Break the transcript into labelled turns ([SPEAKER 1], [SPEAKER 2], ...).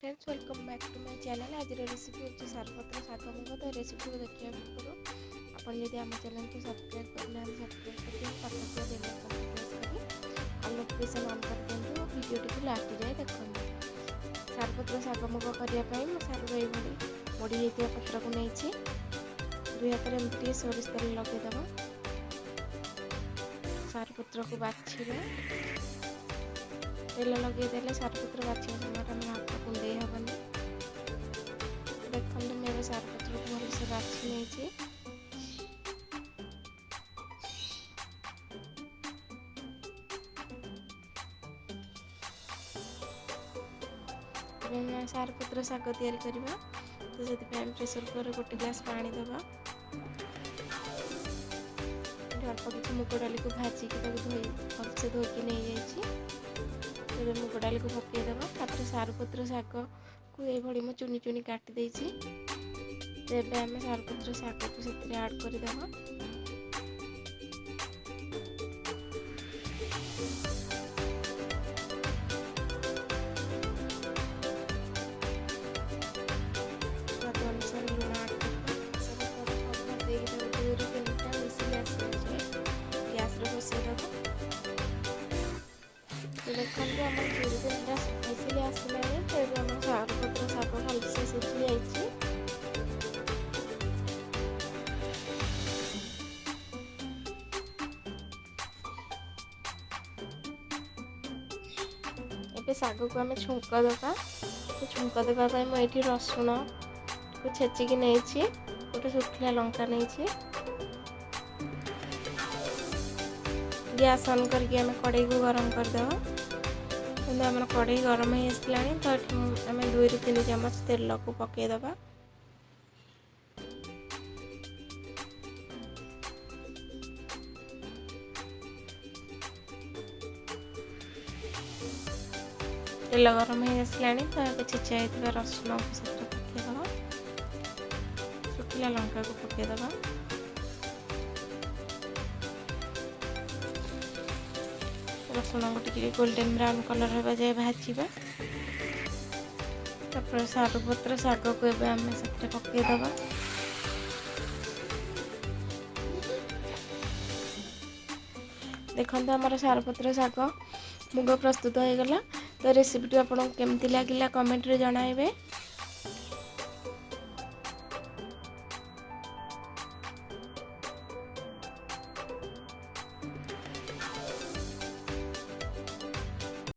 [SPEAKER 1] Friends welcome back to my channel. आज recipe होची सारपत्र शाग मुग। तो रेसिपी को देखिए पूर्व अपन यदि आम चैनल को सब्सक्राइब करना सब्सक्राइब करके पास बेल आइकन को प्रेस करी ऑल नोटिफिकेशन ऑन कर दियंतु और वीडियो टी लास्ट जाए देखंतु। सारपत्र शाग मुग करिया पई म सारू एई भली मोडी हेतिया पत्र को नेछि दुई हाथ रे एमती सोरिष तेल लगे दबा। सारपत्र को बाछिबा तेल लगे देले सारपत्र बाछिया समय हम हाथ कुंडे हेबनी। देखते मेरे सारपत्र को भल से बाछी नहीं सारपत्र शाग तैयारी करवा। तो से प्रेसर कुकर गोटे ग्लास पानी दबा। अल्प किसी मुग डाली को भाजिकी धोई भलसे धोकी नहीं जाइए। मुग डाली को पकईदबा। तापर सारपत्र शाग को ये चुनी चुनी काटी देछि। तेबे आम सारपत्र शाग को से ऐड करदेबा। स्वाद अनुसार लुण ऐड करबा। सब देदेबा 2 ରୁ 3टा विसिल आसे गैस रे बसईदबा। देखते आम 2 ରୁ 3टा विसिल आसला तेज आम सारपत्र शाग भलसे सिझी जाइए। एबे शाग को आम छुंक दबा। तो छुंक देवाई मुझे रसुण को छेचिकी नहीं गोटे सुखिला लंका नहीं। गैस ऑन करके आम कड़ाई को गरम करदेवा। आम कड़ाई गरम हो आसला तो आम 2 ରୁ 3 चामच तेल को पकईदबा। तेल गरम हो आसला तो छेचा होता रसुण को से पकईदबा। सुखिला लंका को पकईदबा। रसुण को टिके गोल्डन ब्राउन कलर होगा जाए भाजवा। तापर सारपत्र शाग को एबे आम से पकईदबा। देखते आमर सारपत्र शाग मुग प्रस्तुत हो गला। तो रेसिपी आपको केमती लगिला कमेंट रे जणाइबे।